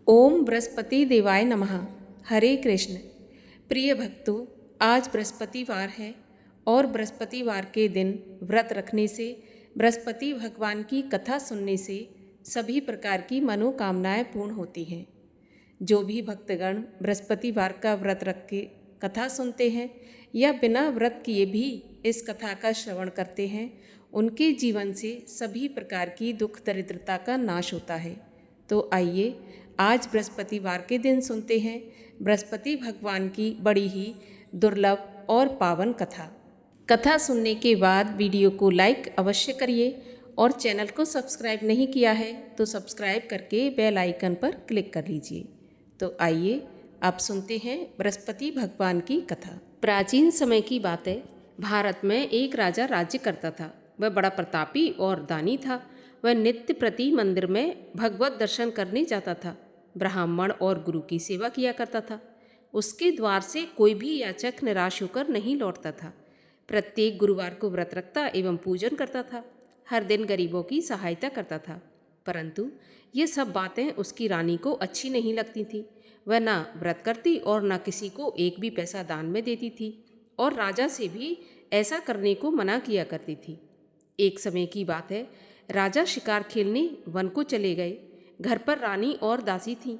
ओम बृहस्पति देवाय नमः। हरे कृष्ण। प्रिय भक्तों, आज बृहस्पतिवार है और बृहस्पतिवार के दिन व्रत रखने से, बृहस्पति भगवान की कथा सुनने से सभी प्रकार की मनोकामनाएं पूर्ण होती हैं। जो भी भक्तगण बृहस्पतिवार का व्रत रख के कथा सुनते हैं या बिना व्रत किए भी इस कथा का श्रवण करते हैं, उनके जीवन से सभी प्रकार की दुख दरिद्रता का नाश होता है। तो आइए आज बृहस्पतिवार के दिन सुनते हैं बृहस्पति भगवान की बड़ी ही दुर्लभ और पावन कथा। कथा सुनने के बाद वीडियो को लाइक अवश्य करिए और चैनल को सब्सक्राइब नहीं किया है तो सब्सक्राइब करके बेल आइकन पर क्लिक कर लीजिए। तो आइए आप सुनते हैं बृहस्पति भगवान की कथा। प्राचीन समय की बात है। भारत में एक राजा राज्य करता था। वह बड़ा प्रतापी और दानी था। वह नित्य प्रति मंदिर में भगवत दर्शन करने जाता था। ब्राह्मण और गुरु की सेवा किया करता था। उसके द्वार से कोई भी याचक निराश होकर नहीं लौटता था। प्रत्येक गुरुवार को व्रत रखता एवं पूजन करता था। हर दिन गरीबों की सहायता करता था। परंतु ये सब बातें उसकी रानी को अच्छी नहीं लगती थी। वह ना व्रत करती और ना किसी को एक भी पैसा दान में देती थी और राजा से भी ऐसा करने को मना किया करती थी। एक समय की बात है। राजा शिकार खेलने वन को चले गए। घर पर रानी और दासी थीं।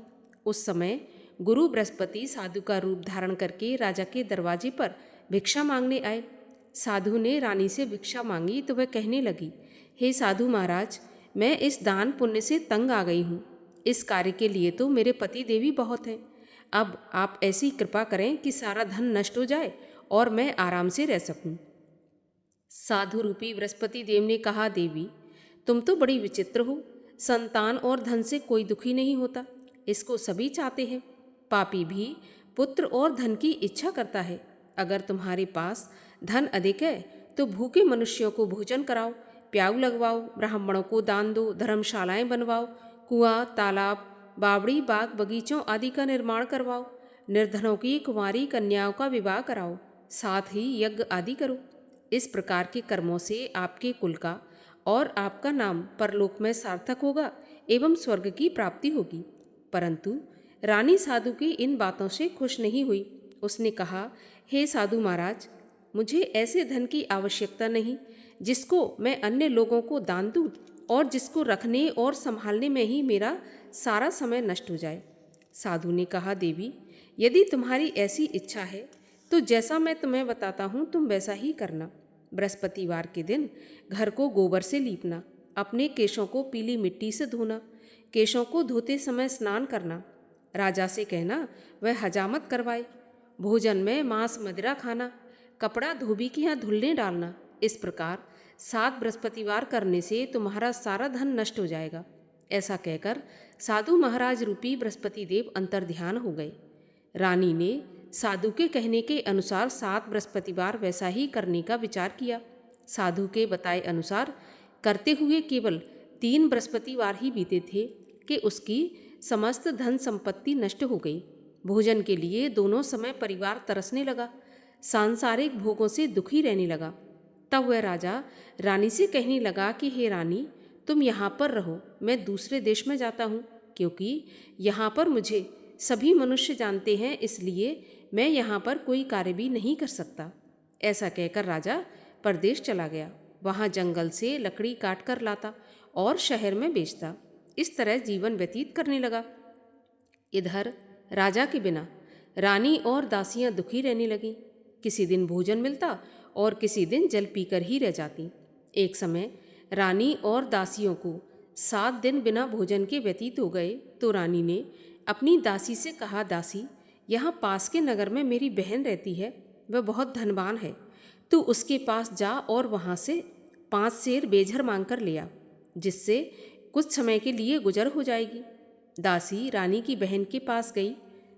उस समय गुरु बृहस्पति साधु का रूप धारण करके राजा के दरवाजे पर भिक्षा मांगने आए। साधु ने रानी से भिक्षा मांगी तो वह कहने लगी, हे साधु महाराज, मैं इस दान पुण्य से तंग आ गई हूँ। इस कार्य के लिए तो मेरे पति देवी बहुत हैं। अब आप ऐसी कृपा करें कि सारा धन नष्ट हो जाए और मैं आराम से रह सकूं। साधु रूपी बृहस्पति देव ने कहा, देवी, तुम तो बड़ी विचित्र हो। संतान और धन से कोई दुखी नहीं होता, इसको सभी चाहते हैं। पापी भी पुत्र और धन की इच्छा करता है। अगर तुम्हारे पास धन अधिक है तो भूखे मनुष्यों को भोजन कराओ, प्याऊ लगवाओ, ब्राह्मणों को दान दो, धर्मशालाएं बनवाओ, कुआं, तालाब, बावड़ी, बाग, बगीचों आदि का निर्माण करवाओ, निर्धनों की कुंवारी कन्याओं का विवाह कराओ, साथ ही यज्ञ आदि करो। इस प्रकार के कर्मों से आपके कुल का और आपका नाम परलोक में सार्थक होगा एवं स्वर्ग की प्राप्ति होगी। परंतु रानी साधु की इन बातों से खुश नहीं हुई। उसने कहा, हे साधु महाराज, मुझे ऐसे धन की आवश्यकता नहीं जिसको मैं अन्य लोगों को दान दूं और जिसको रखने और संभालने में ही मेरा सारा समय नष्ट हो जाए। साधु ने कहा, देवी, यदि तुम्हारी ऐसी इच्छा है तो जैसा मैं तुम्हें बताता हूँ तुम वैसा ही करना। बृहस्पतिवार के दिन घर को गोबर से लीपना, अपने केशों को पीली मिट्टी से धोना, केशों को धोते समय स्नान करना, राजा से कहना वह हजामत करवाए, भोजन में मांस मदिरा खाना, कपड़ा धोबी के यहाँ धुलने डालना। इस प्रकार 7 बृहस्पतिवार करने से तुम्हारा सारा धन नष्ट हो जाएगा। ऐसा कहकर साधु महाराज रूपी बृहस्पति देव अंतर्ध्यान हो गए। रानी ने साधु के कहने के अनुसार 7 बृहस्पतिवार वैसा ही करने का विचार किया। साधु के बताए अनुसार करते हुए केवल 3 बृहस्पतिवार ही बीते थे कि उसकी समस्त धन संपत्ति नष्ट हो गई। भोजन के लिए दोनों समय परिवार तरसने लगा, सांसारिक भोगों से दुखी रहने लगा। तब वह राजा रानी से कहने लगा कि हे रानी, तुम यहाँ पर रहो, मैं दूसरे देश में जाता हूँ, क्योंकि यहाँ पर मुझे सभी मनुष्य जानते हैं, इसलिए मैं यहाँ पर कोई कार्य भी नहीं कर सकता। ऐसा कहकर राजा परदेश चला गया। वहाँ जंगल से लकड़ी काट कर लाता और शहर में बेचता। इस तरह जीवन व्यतीत करने लगा। इधर राजा के बिना रानी और दासियां दुखी रहने लगीं। किसी दिन भोजन मिलता और किसी दिन जल पीकर ही रह जाती। एक समय रानी और दासियों को 7 दिन बिना भोजन के व्यतीत हो गए तो रानी ने अपनी दासी से कहा, दासी, यहाँ पास के नगर में मेरी बहन रहती है, वह बहुत धनवान है। तू उसके पास जा और वहाँ से 5 सेर बेझर मांग कर ले आ, जिससे कुछ समय के लिए गुजर हो जाएगी। दासी रानी की बहन के पास गई।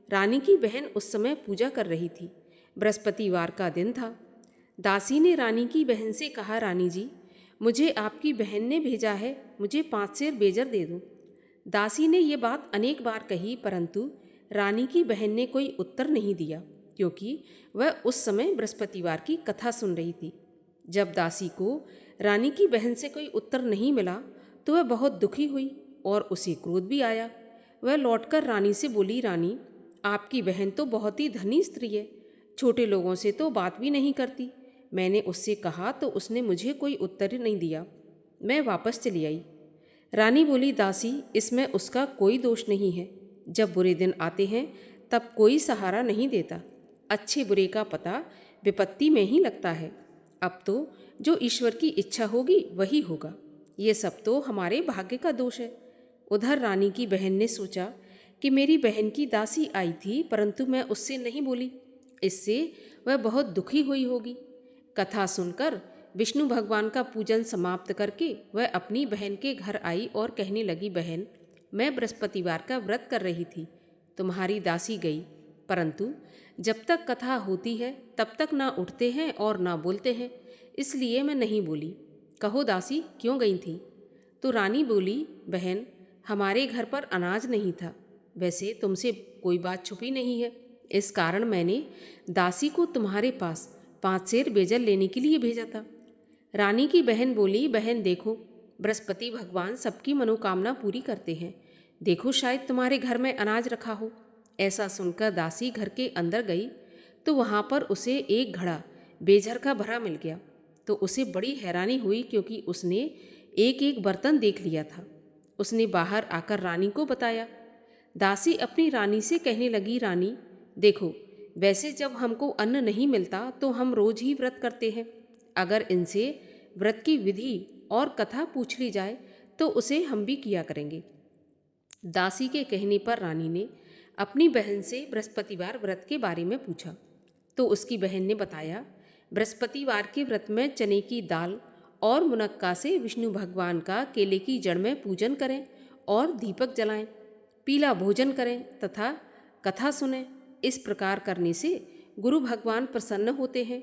रानी की बहन उस समय पूजा कर रही थी। बृहस्पतिवार का दिन था। दासी ने रानी की बहन से कहा, रानी जी, मुझे आपकी बहन ने भेजा है, मुझे 5 सेर बेजर दे दो। दासी ने ये बात अनेक बार कही, परंतु रानी की बहन ने कोई उत्तर नहीं दिया, क्योंकि वह उस समय बृहस्पतिवार की कथा सुन रही थी। जब दासी को रानी की बहन से कोई उत्तर नहीं मिला तो वह बहुत दुखी हुई और उसे क्रोध भी आया। वह लौटकर रानी से बोली, रानी, आपकी बहन तो बहुत ही धनी स्त्री है, छोटे लोगों से तो बात भी नहीं करती। मैंने उससे कहा तो उसने मुझे कोई उत्तर नहीं दिया। मैं वापस चली आई। रानी बोली, दासी, इसमें उसका कोई दोष नहीं है। जब बुरे दिन आते हैं तब कोई सहारा नहीं देता। अच्छे बुरे का पता विपत्ति में ही लगता है। अब तो जो ईश्वर की इच्छा होगी वही होगा। ये सब तो हमारे भाग्य का दोष है। उधर रानी की बहन ने सोचा कि मेरी बहन की दासी आई थी, परंतु मैं उससे नहीं बोली, इससे वह बहुत दुखी हुई होगी। कथा सुनकर विष्णु भगवान का पूजन समाप्त करके वह अपनी बहन के घर आई और कहने लगी, बहन, मैं बृहस्पतिवार का व्रत कर रही थी, तुम्हारी दासी गई, परंतु जब तक कथा होती है तब तक ना उठते हैं और ना बोलते हैं, इसलिए मैं नहीं बोली। कहो दासी, क्यों गई थी? तो रानी बोली, बहन, हमारे घर पर अनाज नहीं था। वैसे तुमसे कोई बात छुपी नहीं है, इस कारण मैंने दासी को तुम्हारे पास 5 सेर बेजल लेने के लिए भेजा था। रानी की बहन बोली, बहन देखो, बृहस्पति भगवान सबकी मनोकामना पूरी करते हैं। देखो, शायद तुम्हारे घर में अनाज रखा हो। ऐसा सुनकर दासी घर के अंदर गई तो वहाँ पर उसे एक घड़ा बेझर का भरा मिल गया। तो उसे बड़ी हैरानी हुई, क्योंकि उसने एक एक बर्तन देख लिया था। उसने बाहर आकर रानी को बताया। दासी अपनी रानी से कहने लगी, रानी देखो, वैसे जब हमको अन्न नहीं मिलता तो हम रोज ही व्रत करते हैं। अगर इनसे व्रत की विधि और कथा पूछ ली जाए तो उसे हम भी किया करेंगे। दासी के कहने पर रानी ने अपनी बहन से बृहस्पतिवार व्रत के बारे में पूछा तो उसकी बहन ने बताया, बृहस्पतिवार के व्रत में चने की दाल और मुनक्का से विष्णु भगवान का केले की जड़ में पूजन करें और दीपक जलाएं, पीला भोजन करें तथा कथा सुनें। इस प्रकार करने से गुरु भगवान प्रसन्न होते हैं,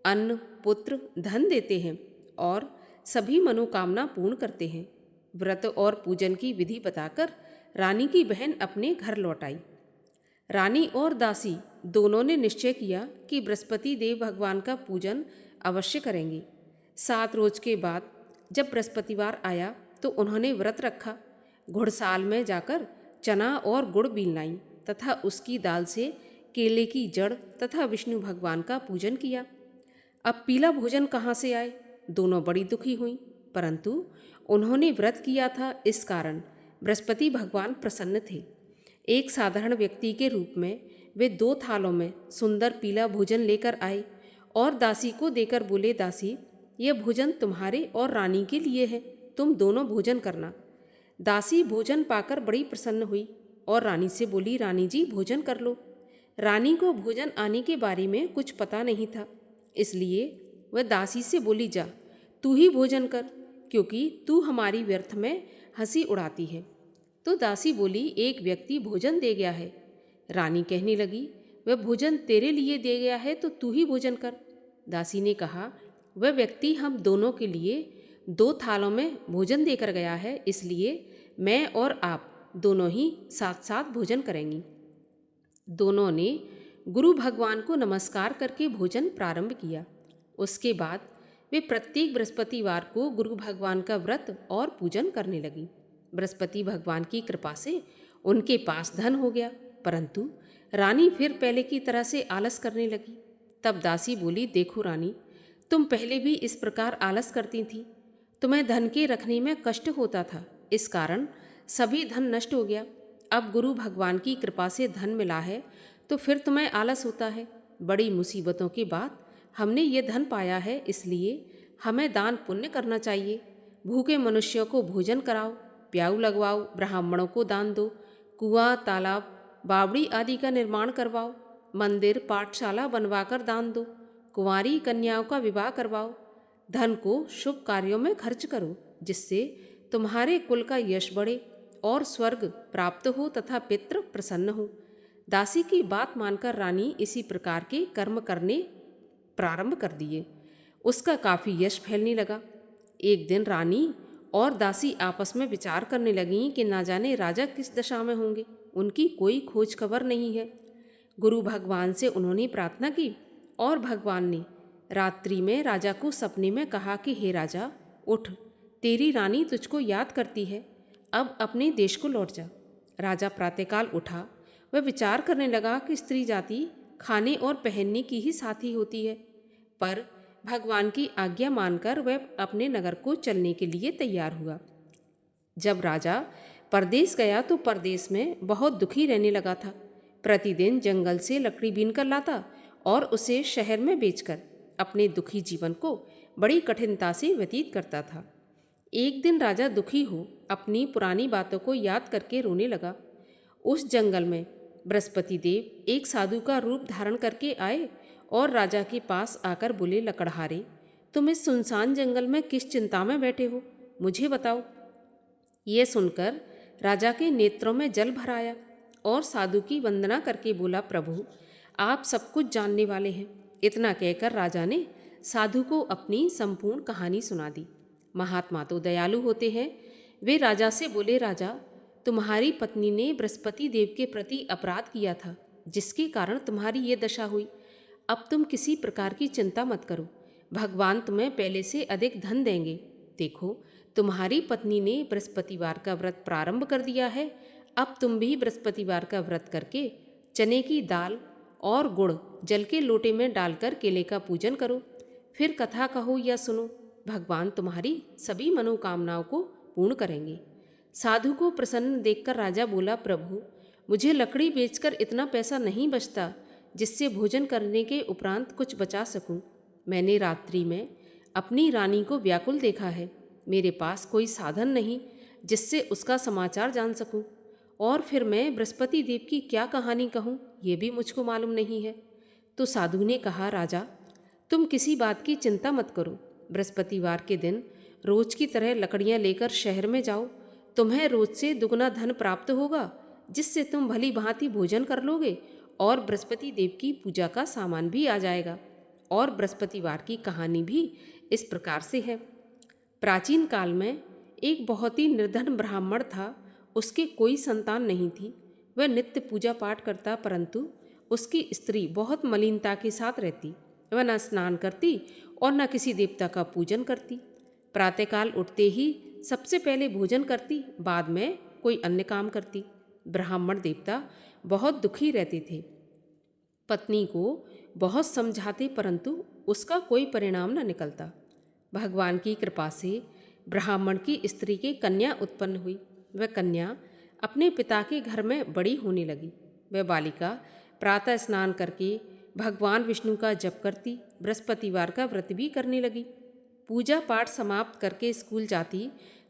अन्न, पुत्र, धन देते हैं और सभी मनोकामना पूर्ण करते हैं। व्रत और पूजन की विधि बताकर रानी की बहन अपने घर लौट आई। रानी और दासी दोनों ने निश्चय किया कि बृहस्पति देव भगवान का पूजन अवश्य करेंगे। 7 रोज के बाद जब बृहस्पतिवार आया तो उन्होंने व्रत रखा। घुड़साल में जाकर चना और गुड़ बीन लाई तथा उसकी दाल से केले की जड़ तथा विष्णु भगवान का पूजन किया। अब पीला भोजन कहाँ से आए? दोनों बड़ी दुखी हुई, परंतु उन्होंने व्रत किया था, इस कारण बृहस्पति भगवान प्रसन्न थे। एक साधारण व्यक्ति के रूप में वे 2 थालों में सुंदर पीला भोजन लेकर आए और दासी को देकर बोले, दासी, यह भोजन तुम्हारे और रानी के लिए है, तुम दोनों भोजन करना। दासी भोजन पाकर बड़ी प्रसन्न हुई और रानी से बोली, रानी जी, भोजन कर लो। रानी को भोजन आने के बारे में कुछ पता नहीं था, इसलिए वह दासी से बोली, जा तू ही भोजन कर, क्योंकि तू हमारी व्यर्थ में हंसी उड़ाती है। तो दासी बोली, एक व्यक्ति भोजन दे गया है। रानी कहने लगी, वह भोजन तेरे लिए दे गया है तो तू ही भोजन कर। दासी ने कहा, वह व्यक्ति हम दोनों के लिए 2 थालों में भोजन देकर गया है, इसलिए मैं और आप दोनों ही साथ साथ भोजन करेंगी। दोनों ने गुरु भगवान को नमस्कार करके भोजन प्रारंभ किया। उसके बाद वे प्रत्येक बृहस्पतिवार को गुरु भगवान का व्रत और पूजन करने लगी। बृहस्पति भगवान की कृपा से उनके पास धन हो गया, परंतु रानी फिर पहले की तरह से आलस करने लगी। तब दासी बोली, देखो रानी, तुम पहले भी इस प्रकार आलस करती थी, तुम्हें धन के रखने में कष्ट होता था, इस कारण सभी धन नष्ट हो गया। अब गुरु भगवान की कृपा से धन मिला है तो फिर तुम्हें आलस होता है। बड़ी मुसीबतों के बाद हमने ये धन पाया है, इसलिए हमें दान पुण्य करना चाहिए। भूखे मनुष्यों को भोजन कराओ, प्याऊ लगवाओ, ब्राह्मणों को दान दो, कुआं, तालाब, बावड़ी आदि का निर्माण करवाओ, मंदिर, पाठशाला बनवाकर दान दो, कुंवारी कन्याओं का विवाह करवाओ। धन को शुभ कार्यों में खर्च करो, जिससे तुम्हारे कुल का यश बढ़े और स्वर्ग प्राप्त हो तथा पितृ प्रसन्न हो। दासी की बात मानकर रानी इसी प्रकार के कर्म करने प्रारंभ कर दिए। उसका काफ़ी यश फैलने लगा। एक दिन रानी और दासी आपस में विचार करने लगीं कि ना जाने राजा किस दशा में होंगे, उनकी कोई खोज खबर नहीं है। गुरु भगवान से उन्होंने प्रार्थना की और भगवान ने रात्रि में राजा को सपने में कहा कि हे राजा, उठ, तेरी रानी तुझको याद करती है, अब अपने देश को लौट जा। राजा प्रातःकाल उठा। वह विचार करने लगा कि स्त्री जाति खाने और पहनने की ही साथी होती है, पर भगवान की आज्ञा मानकर वह अपने नगर को चलने के लिए तैयार हुआ। जब राजा परदेश गया तो परदेश में बहुत दुखी रहने लगा था। प्रतिदिन जंगल से लकड़ी बीन कर लाता और उसे शहर में बेचकर अपने दुखी जीवन को बड़ी कठिनता से व्यतीत करता था। एक दिन राजा दुखी हो अपनी पुरानी बातों को याद करके रोने लगा। उस जंगल में बृहस्पति देव एक साधु का रूप धारण करके आए और राजा के पास आकर बोले, लकड़हारे, तुम इस सुनसान जंगल में किस चिंता में बैठे हो, मुझे बताओ। ये सुनकर राजा के नेत्रों में जल भर आया और साधु की वंदना करके बोला, प्रभु आप सब कुछ जानने वाले हैं। इतना कहकर राजा ने साधु को अपनी संपूर्ण कहानी सुना दी। महात्मा तो दयालु होते हैं। वे राजा से बोले, राजा तुम्हारी पत्नी ने बृहस्पति देव के प्रति अपराध किया था, जिसके कारण तुम्हारी ये दशा हुई। अब तुम किसी प्रकार की चिंता मत करो, भगवान तुम्हें पहले से अधिक धन देंगे। देखो तुम्हारी पत्नी ने बृहस्पतिवार का व्रत प्रारंभ कर दिया है। अब तुम भी बृहस्पतिवार का व्रत करके चने की दाल और गुड़ जल के लोटे में डालकर केले का पूजन करो, फिर कथा कहो या सुनो। भगवान तुम्हारी सभी मनोकामनाओं को पूर्ण करेंगे। साधु को प्रसन्न देखकर राजा बोला, प्रभु मुझे लकड़ी बेचकर इतना पैसा नहीं बचता जिससे भोजन करने के उपरांत कुछ बचा सकूं। मैंने रात्रि में अपनी रानी को व्याकुल देखा है। मेरे पास कोई साधन नहीं जिससे उसका समाचार जान सकूं, और फिर मैं बृहस्पति देव की क्या कहानी कहूं, ये भी मुझको मालूम नहीं है। तो साधु ने कहा, राजा तुम किसी बात की चिंता मत करो। बृहस्पतिवार के दिन रोज की तरह लकड़ियां लेकर शहर में जाओ। तुम्हें रोज से दुगना धन प्राप्त होगा, जिससे तुम भली भांति भोजन कर लोगे और बृहस्पति देव की पूजा का सामान भी आ जाएगा। और बृहस्पतिवार की कहानी भी इस प्रकार से है। प्राचीन काल में एक बहुत ही निर्धन ब्राह्मण था। उसके कोई संतान नहीं थी। वह नित्य पूजा पाठ करता, परंतु उसकी स्त्री बहुत मलिनता के साथ रहती। वह न स्नान करती और न किसी देवता का पूजन करती। प्रातःकाल उठते ही सबसे पहले भोजन करती, बाद में कोई अन्य काम करती। ब्राह्मण देवता बहुत दुखी रहते थे। पत्नी को बहुत समझाते, परंतु उसका कोई परिणाम न निकलता। भगवान की कृपा से ब्राह्मण की स्त्री की कन्या उत्पन्न हुई। वह कन्या अपने पिता के घर में बड़ी होने लगी। वह बालिका प्रातः स्नान करके भगवान विष्णु का जप करती, बृहस्पतिवार का व्रत भी करने लगी। पूजा पाठ समाप्त करके स्कूल जाती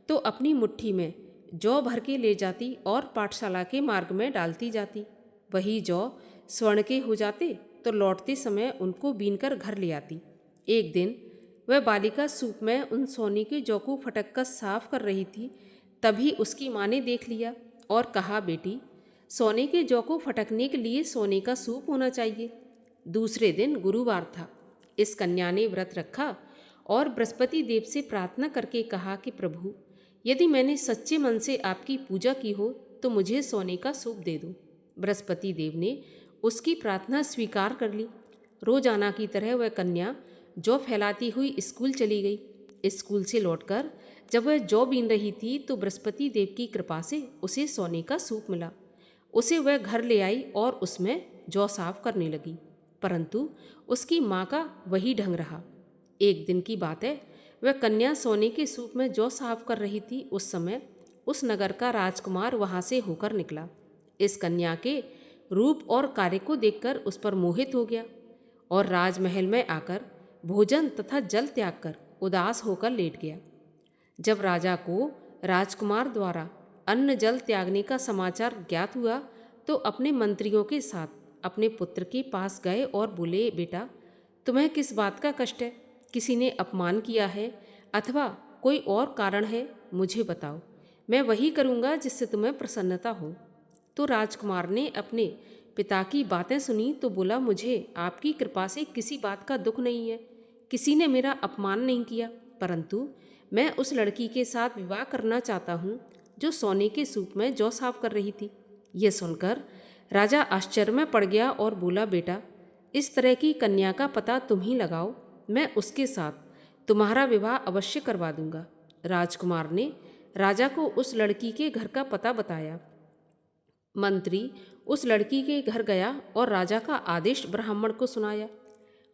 तो अपनी मुट्ठी में जौ भर के ले जाती और पाठशाला के मार्ग में डालती जाती। वही जौ स्वर्ण के हो जाते तो लौटते समय उनको बीनकर घर ले आती। एक दिन वह बालिका सूप में उन सोने के जौ को फटक कर साफ कर रही थी। तभी उसकी माँ ने देख लिया और कहा, बेटी सोने के जौ को फटकने के लिए सोने का सूप होना चाहिए। दूसरे दिन गुरुवार था। इस कन्या ने व्रत रखा और बृहस्पति देव से प्रार्थना करके कहा कि प्रभु यदि मैंने सच्चे मन से आपकी पूजा की हो तो मुझे सोने का सूप दे दो। बृहस्पति देव ने उसकी प्रार्थना स्वीकार कर ली। रोजाना की तरह वह कन्या जौ फैलाती हुई स्कूल चली गई। स्कूल से लौटकर जब वह जौ बीन रही थी तो बृहस्पति देव की कृपा से उसे सोने का सूप मिला। उसे वह घर ले आई और उसमें जौ साफ करने लगी, परंतु उसकी माँ का वही ढंग रहा। एक दिन की बात है, वह कन्या सोने के सूप में जौ साफ कर रही थी। उस समय उस नगर का राजकुमार वहाँ से होकर निकला। इस कन्या के रूप और कार्य को देखकर उस पर मोहित हो गया और राजमहल में आकर भोजन तथा जल त्याग कर उदास होकर लेट गया। जब राजा को राजकुमार द्वारा अन्न जल त्यागने का समाचार ज्ञात हुआ तो अपने मंत्रियों के साथ अपने पुत्र के पास गए और बोले, बेटा तुम्हें किस बात का कष्ट है? किसी ने अपमान किया है अथवा कोई और कारण है? मुझे बताओ, मैं वही करूँगा जिससे तुम्हें प्रसन्नता हो। तो राजकुमार ने अपने पिता की बातें सुनी तो बोला, मुझे आपकी कृपा से किसी बात का दुख नहीं है। किसी ने मेरा अपमान नहीं किया, परंतु मैं उस लड़की के साथ विवाह करना चाहता हूँ जो सोने के सूप में जौ साफ कर रही थी। यह सुनकर राजा आश्चर्य में पड़ गया और बोला, बेटा इस तरह की कन्या का पता तुम ही लगाओ, मैं उसके साथ तुम्हारा विवाह अवश्य करवा दूंगा। राजकुमार ने राजा को उस लड़की के घर का पता बताया। मंत्री उस लड़की के घर गया और राजा का आदेश ब्राह्मण को सुनाया।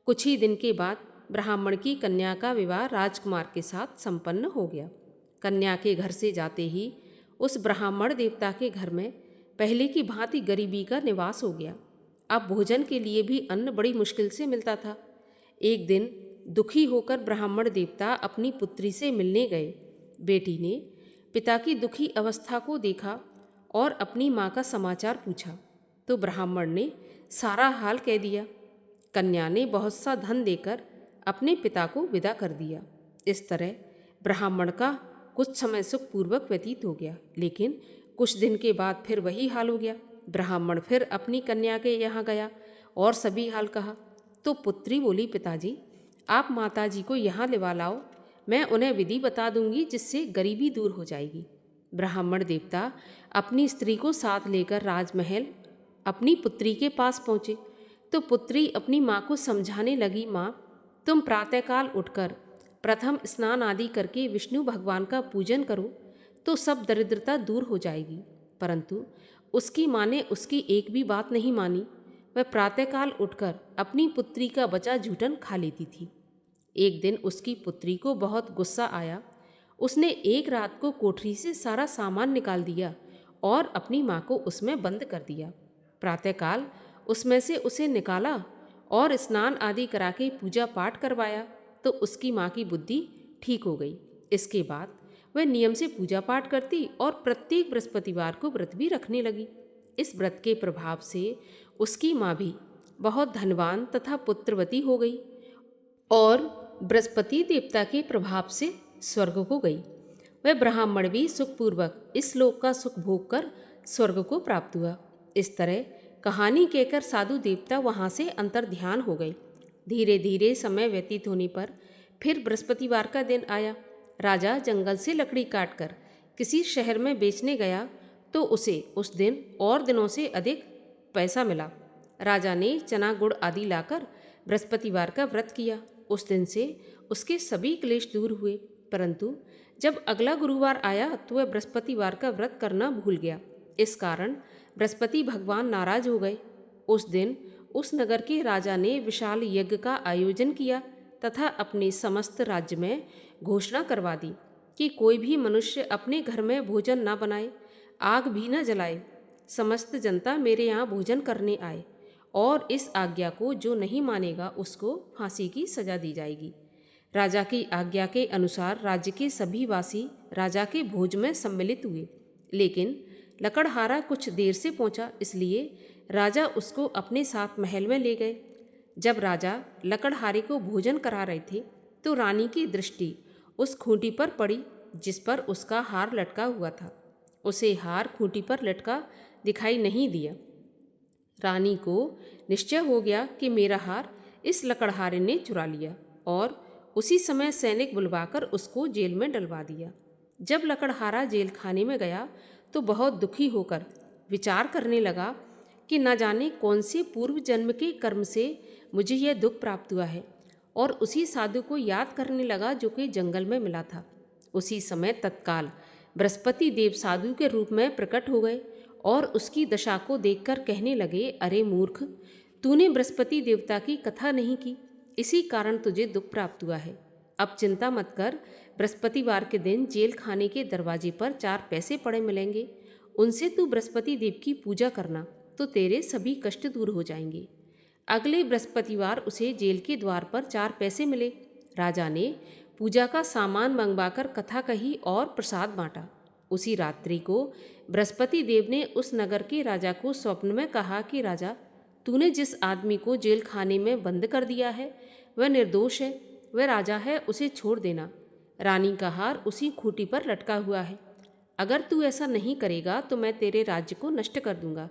कुछ ही दिन के बाद ब्राह्मण की कन्या का विवाह राजकुमार के साथ संपन्न हो गया। कन्या के घर से जाते ही उस ब्राह्मण देवता के घर में पहले की भांति गरीबी का निवास हो गया। अब भोजन के लिए भी अन्न बड़ी मुश्किल से मिलता था। एक दिन दुखी होकर ब्राह्मण देवता अपनी पुत्री से मिलने गए। बेटी ने पिता की दुखी अवस्था को देखा और अपनी माँ का समाचार पूछा तो ब्राह्मण ने सारा हाल कह दिया। कन्या ने बहुत सा धन देकर अपने पिता को विदा कर दिया। इस तरह ब्राह्मण का कुछ समय सुखपूर्वक व्यतीत हो गया, लेकिन कुछ दिन के बाद फिर वही हाल हो गया। ब्राह्मण फिर अपनी कन्या के यहाँ गया और सभी हाल कहा तो पुत्री बोली, पिताजी आप माताजी को यहाँ लिवा लाओ, मैं उन्हें विधि बता दूंगी जिससे गरीबी दूर हो जाएगी। ब्राह्मण देवता अपनी स्त्री को साथ लेकर राजमहल अपनी पुत्री के पास पहुँचे तो पुत्री अपनी माँ को समझाने लगी, माँ तुम प्रातःकाल उठकर प्रथम स्नान आदि करके विष्णु भगवान का पूजन करो तो सब दरिद्रता दूर हो जाएगी। परंतु उसकी माँ ने उसकी एक भी बात नहीं मानी। वह प्रातःकाल उठकर अपनी पुत्री का बचा जूठन खा लेती थी। एक दिन उसकी पुत्री को बहुत गुस्सा आया। उसने एक रात को कोठरी से सारा सामान निकाल दिया और अपनी माँ को उसमें बंद कर दिया। प्रातःकाल उसमें से उसे निकाला और स्नान आदि करा के पूजा पाठ करवाया तो उसकी माँ की बुद्धि ठीक हो गई। इसके बाद वह नियम से पूजा पाठ करती और प्रत्येक बृहस्पतिवार को व्रत भी रखने लगी। इस व्रत के प्रभाव से उसकी माँ भी बहुत धनवान तथा पुत्रवती हो गई और बृहस्पति देवता के प्रभाव से स्वर्ग को गई। वह ब्राह्मण भी सुखपूर्वक इस लोक का सुख भोग कर स्वर्ग को प्राप्त हुआ। इस तरह कहानी कहकर साधु देवता वहाँ से अंतर ध्यान हो गए। धीरे धीरे समय व्यतीत होने पर फिर बृहस्पतिवार का दिन आया। राजा जंगल से लकड़ी काटकर किसी शहर में बेचने गया तो उसे उस दिन और दिनों से अधिक पैसा मिला। राजा ने चना गुड़ आदि लाकर बृहस्पतिवार का व्रत किया। उस दिन से उसके सभी क्लेश दूर हुए। परंतु जब अगला गुरुवार आया तो वह बृहस्पतिवार का व्रत करना भूल गया। इस कारण बृहस्पति भगवान नाराज हो गए। उस दिन उस नगर के राजा ने विशाल यज्ञ का आयोजन किया तथा अपने समस्त राज्य में घोषणा करवा दी कि कोई भी मनुष्य अपने घर में भोजन न बनाए, आग भी न जलाए। समस्त जनता मेरे यहाँ भोजन करने आए और इस आज्ञा को जो नहीं मानेगा उसको फांसी की सजा दी जाएगी। राजा की आज्ञा के अनुसार राज्य के सभी वासी राजा के भोज में सम्मिलित हुए, लेकिन लकड़हारा कुछ देर से पहुंचा, इसलिए राजा उसको अपने साथ महल में ले गए। जब राजा लकड़हारे को भोजन करा रहे थे तो रानी की दृष्टि उस खूंटी पर पड़ी जिस पर उसका हार लटका हुआ था। उसे हार खूंटी पर लटका दिखाई नहीं दिया। रानी को निश्चय हो गया कि मेरा हार इस लकड़हारे ने चुरा लिया और उसी समय सैनिक बुलवाकर उसको जेल में डलवा दिया। जब लकड़हारा जेल खाने में गया तो बहुत दुखी होकर विचार करने लगा कि न जाने कौन से पूर्व जन्म के कर्म से मुझे यह दुख प्राप्त हुआ है, और उसी साधु को याद करने लगा जो कि जंगल में मिला था। उसी समय तत्काल बृहस्पति देव साधु के रूप में प्रकट हो गए और उसकी दशा को देखकर कहने लगे, अरे मूर्ख, तूने बृहस्पति देवता की कथा नहीं की, इसी कारण तुझे दुख प्राप्त हुआ है। अब चिंता मत कर, बृहस्पतिवार के दिन जेल खाने के दरवाजे पर 4 पैसे पड़े मिलेंगे, उनसे तू बृहस्पति देव की पूजा करना तो तेरे सभी कष्ट दूर हो जाएंगे। अगले बृहस्पतिवार उसे जेल के द्वार पर 4 पैसे मिले। राजा ने पूजा का सामान मंगवाकर कथा कही और प्रसाद बांटा। उसी रात्रि को बृहस्पति देव ने उस नगर के राजा को स्वप्न में कहा कि राजा, तूने जिस आदमी को जेल खाने में बंद कर दिया है वह निर्दोष है, वह राजा है, उसे छोड़ देना। रानी का हार उसी खूंटी पर लटका हुआ है। अगर तू ऐसा नहीं करेगा तो मैं तेरे राज्य को नष्ट कर दूंगा।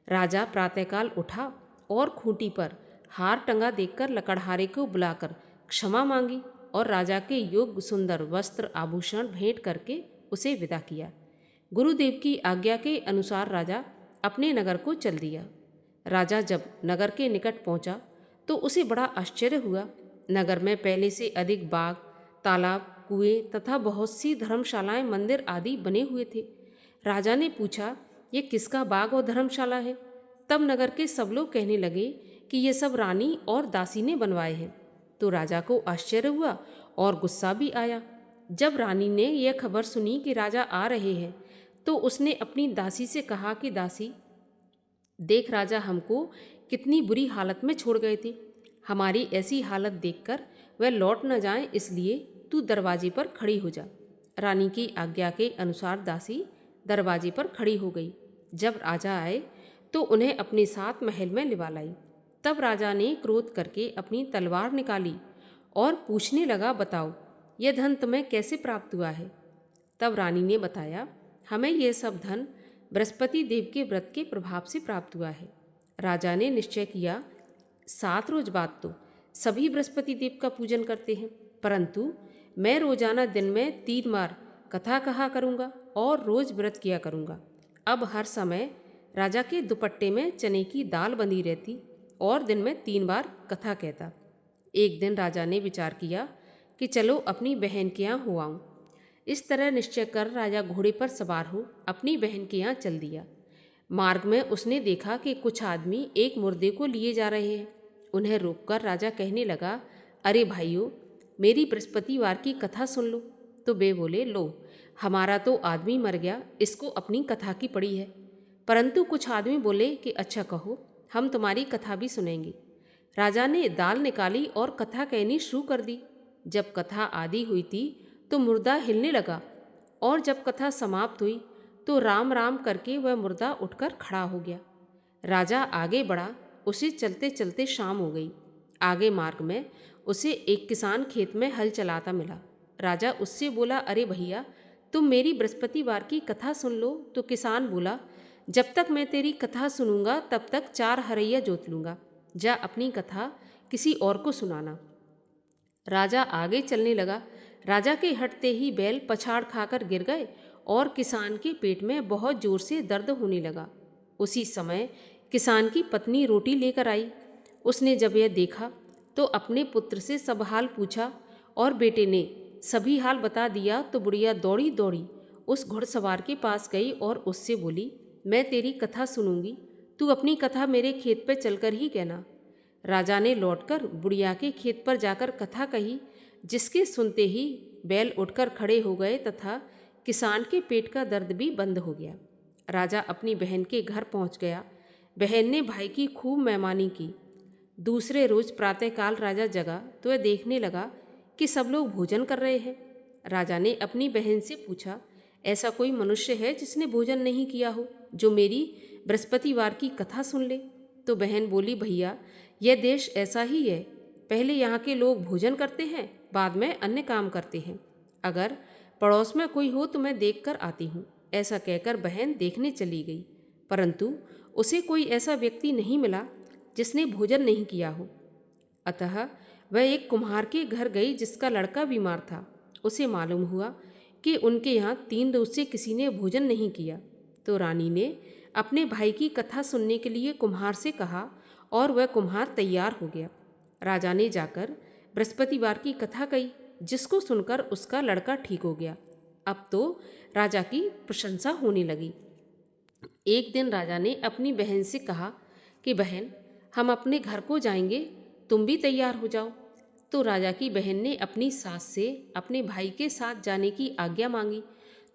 राजा प्रातःकाल उठा और खूंटी पर हार टंगा देखकर लकड़हारे को बुलाकर क्षमा मांगी और राजा के योग्य सुंदर वस्त्र आभूषण भेंट करके उसे विदा किया। गुरुदेव की आज्ञा के अनुसार राजा अपने नगर को चल दिया। राजा जब नगर के निकट पहुंचा तो उसे बड़ा आश्चर्य हुआ। नगर में पहले से अधिक बाग, तालाब, कुएं तथा बहुत सी धर्मशालाएं, मंदिर आदि बने हुए थे। राजा ने पूछा ये किसका बाग और धर्मशाला है? तब नगर के सब लोग कहने लगे कि ये सब रानी और दासी ने बनवाए हैं। तो राजा को आश्चर्य हुआ और गुस्सा भी आया। जब रानी ने यह खबर सुनी कि राजा आ रहे हैं, तो उसने अपनी दासी से कहा कि दासी, देख राजा हमको कितनी बुरी हालत में छोड़ गए थे। हमारी ऐसी हालत देखकर वह लौट न जाए, इसलिए तू दरवाजे पर खड़ी हो जा। रानी की आज्ञा के अनुसार दासी दरवाजे पर खड़ी हो गई। जब राजा आए तो उन्हें अपने साथ महल में लिवा लाई। तब राजा ने क्रोध करके अपनी तलवार निकाली और पूछने लगा, बताओ यह धन तुम्हें कैसे प्राप्त हुआ है? तब रानी ने बताया, हमें यह सब धन बृहस्पति देव के व्रत के प्रभाव से प्राप्त हुआ है। राजा ने निश्चय किया, 7 रोज बाद तो सभी बृहस्पति देव का पूजन करते हैं, परंतु मैं रोजाना दिन में 3 बार कथा कहा करूँगा और रोज व्रत किया करूँगा। अब हर समय राजा के दुपट्टे में चने की दाल बंधी रहती और दिन में 3 बार कथा कहता। एक दिन राजा ने विचार किया कि चलो अपनी बहन के यहाँ हो आऊँ। इस तरह निश्चय कर राजा घोड़े पर सवार हो अपनी बहन के यहाँ चल दिया। मार्ग में उसने देखा कि कुछ आदमी एक मुर्दे को लिए जा रहे हैं। उन्हें रोककर राजा कहने लगा, अरे भाइयों, मेरी बृहस्पतिवार की कथा सुन लो। तो वे बोले, लो, हमारा तो आदमी मर गया, इसको अपनी कथा की पड़ी है। परंतु कुछ आदमी बोले कि अच्छा कहो, हम तुम्हारी कथा भी सुनेंगे। राजा ने दाल निकाली और कथा कहनी शुरू कर दी। जब कथा आदि हुई थी तो मुर्दा हिलने लगा, और जब कथा समाप्त हुई तो राम राम करके वह मुर्दा उठकर खड़ा हो गया। राजा आगे बढ़ा, उसे चलते चलते शाम हो गई। आगे मार्ग में उसे एक किसान खेत में हल चलाता मिला। राजा उससे बोला, अरे भैया, तुम मेरी बृहस्पतिवार की कथा सुन लो। तो किसान बोला, जब तक मैं तेरी कथा सुनूंगा तब तक 4 हरैया जोत लूँगा। जा अपनी कथा किसी और को सुनाना। राजा आगे चलने लगा। राजा के हटते ही बैल पछाड़ खाकर गिर गए और किसान के पेट में बहुत जोर से दर्द होने लगा। उसी समय किसान की पत्नी रोटी लेकर आई। उसने जब यह देखा तो अपने पुत्र से सब हाल पूछा और बेटे ने सभी हाल बता दिया। तो बुढ़िया दौड़ी दौड़ी उस घुड़सवार के पास गई और उससे बोली, मैं तेरी कथा सुनूंगी, तू अपनी कथा मेरे खेत पर चलकर ही कहना। राजा ने लौटकर बुढ़िया के खेत पर जाकर कथा कही, जिसके सुनते ही बैल उठकर खड़े हो गए तथा किसान के पेट का दर्द भी बंद हो गया। राजा अपनी बहन के घर पहुंच गया। बहन ने भाई की खूब मेहमानी की। दूसरे रोज प्रातःकाल राजा जगा तो वह देखने लगा कि सब लोग भोजन कर रहे हैं। राजा ने अपनी बहन से पूछा, ऐसा कोई मनुष्य है जिसने भोजन नहीं किया हो, जो मेरी बृहस्पतिवार की कथा सुन ले? तो बहन बोली, भैया, यह देश ऐसा ही है। पहले यहाँ के लोग भोजन करते हैं, बाद में अन्य काम करते हैं। अगर पड़ोस में कोई हो तो मैं देख कर आती हूँ। ऐसा कहकर बहन देखने चली गई, परंतु उसे कोई ऐसा व्यक्ति नहीं मिला जिसने भोजन नहीं किया हो। अतः वह एक कुम्हार के घर गई जिसका लड़का बीमार था। उसे मालूम हुआ कि उनके यहाँ 3 रोज से किसी ने भोजन नहीं किया। तो रानी ने अपने भाई की कथा सुनने के लिए कुम्हार से कहा और वह कुम्हार तैयार हो गया। राजा ने जाकर बृहस्पतिवार की कथा कही, जिसको सुनकर उसका लड़का ठीक हो गया। अब तो राजा की प्रशंसा होने लगी। एक दिन राजा ने अपनी बहन से कहा कि बहन, हम अपने घर को जाएंगे, तुम भी तैयार हो जाओ। तो राजा की बहन ने अपनी सास से अपने भाई के साथ जाने की आज्ञा मांगी।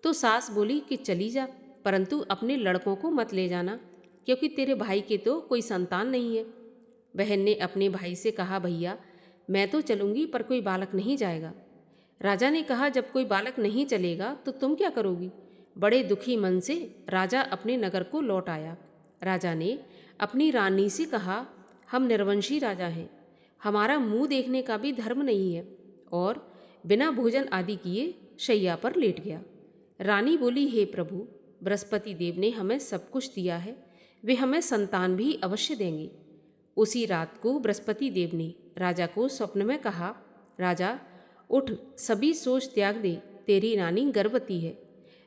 तो सास बोली कि चली जा, परंतु अपने लड़कों को मत ले जाना, क्योंकि तेरे भाई के तो कोई संतान नहीं है। बहन ने अपने भाई से कहा, भैया, मैं तो चलूँगी पर कोई बालक नहीं जाएगा। राजा ने कहा, जब कोई बालक नहीं चलेगा तो तुम क्या करोगी? बड़े दुखी मन से राजा अपने नगर को लौट आया। राजा ने अपनी रानी से कहा, हम निर्वंशी राजा हैं, हमारा मुंह देखने का भी धर्म नहीं है, और बिना भोजन आदि किए शैया पर लेट गया। रानी बोली, हे प्रभु, बृहस्पति देव ने हमें सब कुछ दिया है, वे हमें संतान भी अवश्य देंगे। उसी रात को बृहस्पति देव ने राजा को स्वप्न में कहा, राजा उठ, सभी सोच त्याग दे, तेरी रानी गर्भवती है।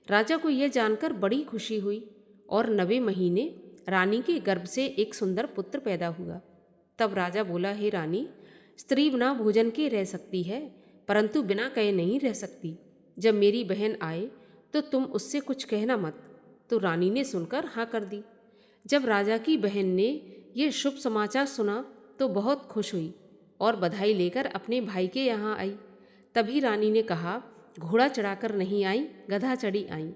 राजा को यह जानकर बड़ी खुशी हुई और 9वें महीने रानी के गर्भ से एक सुंदर पुत्र पैदा हुआ। तब राजा बोला, हे रानी, स्त्री बिना भोजन के रह सकती है, परंतु बिना कहे नहीं रह सकती। जब मेरी बहन आए तो तुम उससे कुछ कहना मत। तो रानी ने सुनकर हाँ कर दी। जब राजा की बहन ने यह शुभ समाचार सुना तो बहुत खुश हुई और बधाई लेकर अपने भाई के यहाँ आई। तभी रानी ने कहा, घोड़ा चढ़ाकर नहीं आई, गधा चढ़ी आई।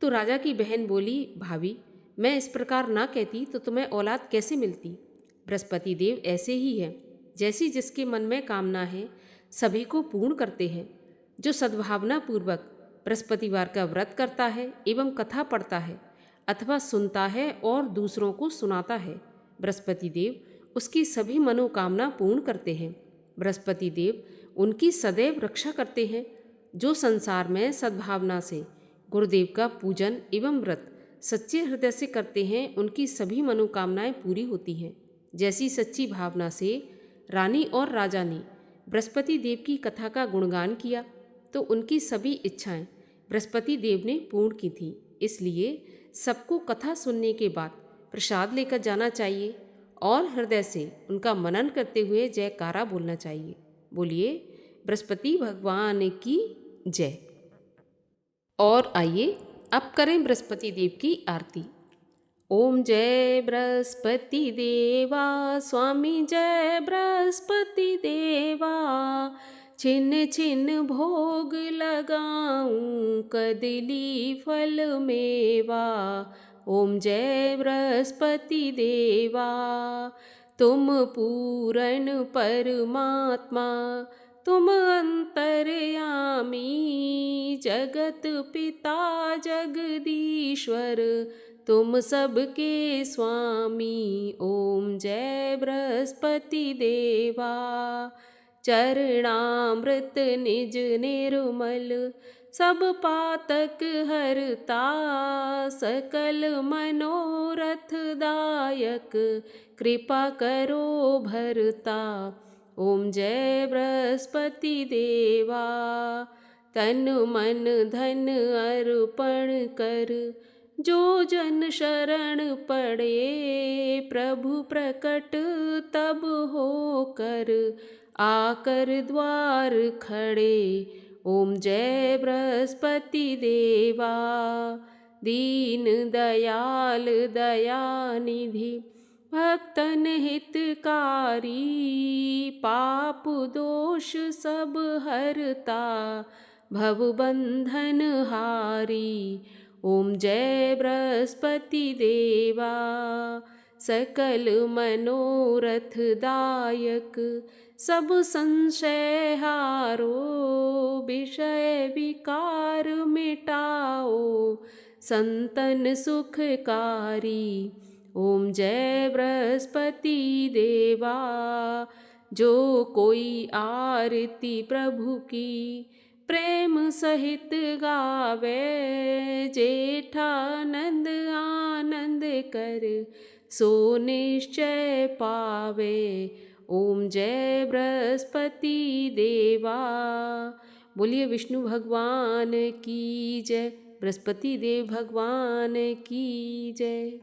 तो राजा की बहन बोली, भाभी, मैं इस प्रकार ना कहती तो तुम्हें औलाद कैसे मिलती। बृहस्पति देव ऐसे ही है, जैसी जिसके मन में कामना है सभी को पूर्ण करते हैं। जो सद्भावना पूर्वक बृहस्पतिवार का व्रत करता है एवं कथा पढ़ता है अथवा सुनता है और दूसरों को सुनाता है, बृहस्पति देव उसकी सभी मनोकामना पूर्ण करते हैं। बृहस्पति देव उनकी सदैव रक्षा करते हैं। जो संसार में सद्भावना से गुरुदेव का पूजन एवं व्रत सच्चे हृदय से करते हैं, उनकी सभी मनोकामनाएं पूरी होती हैं। जैसी सच्ची भावना से रानी और राजा ने बृहस्पति देव की कथा का गुणगान किया तो उनकी सभी इच्छाएं बृहस्पति देव ने पूर्ण की थी। इसलिए सबको कथा सुनने के बाद प्रसाद लेकर जाना चाहिए और हृदय से उनका मनन करते हुए जयकारा बोलना चाहिए। बोलिए बृहस्पति भगवान की जय। और आइए अब करें बृहस्पति देव की आरती। ओम जय बृहस्पति देवा, स्वामी जय बृहस्पति देवा। छिन्न छिन्न भोग लगाऊं, कदली फल मेवा। ओम जय बृहस्पति देवा। तुम पूर्ण परमात्मा, तुम अंतर्यामी, जगत पिता जगदीश्वर, तुम सबके स्वामी। ओम जय बृहस्पति देवा। चरणामृत निज निर्मल, सब पातक हरता। सकल मनोरथ दायक, कृपा करो भरता। ओम जय बृहस्पति देवा। तन मन धन अर्पण कर, जो जन शरण पड़े। प्रभु प्रकट तब होकर, आकर द्वार खड़े। ओम जय बृहस्पति देवा। दीन दयाल दयानिधि, भक्तन हितकारी। पाप दोष सब हरता, भव बंधन हारी। ओम जय बृहस्पति देवा। सकल मनोरथ दायक, सब संशय हारो। विषय विकार मिटाओ, संतन सुखकारी। ओम जय बृहस्पति देवा। जो कोई आरती प्रभु की, प्रेम सहित गावे। जेठानंद आनंद कर, सो निश्चय पावे। ओम जय बृहस्पति देवा। बोलिए विष्णु भगवान की जय, बृहस्पति देव भगवान की जय।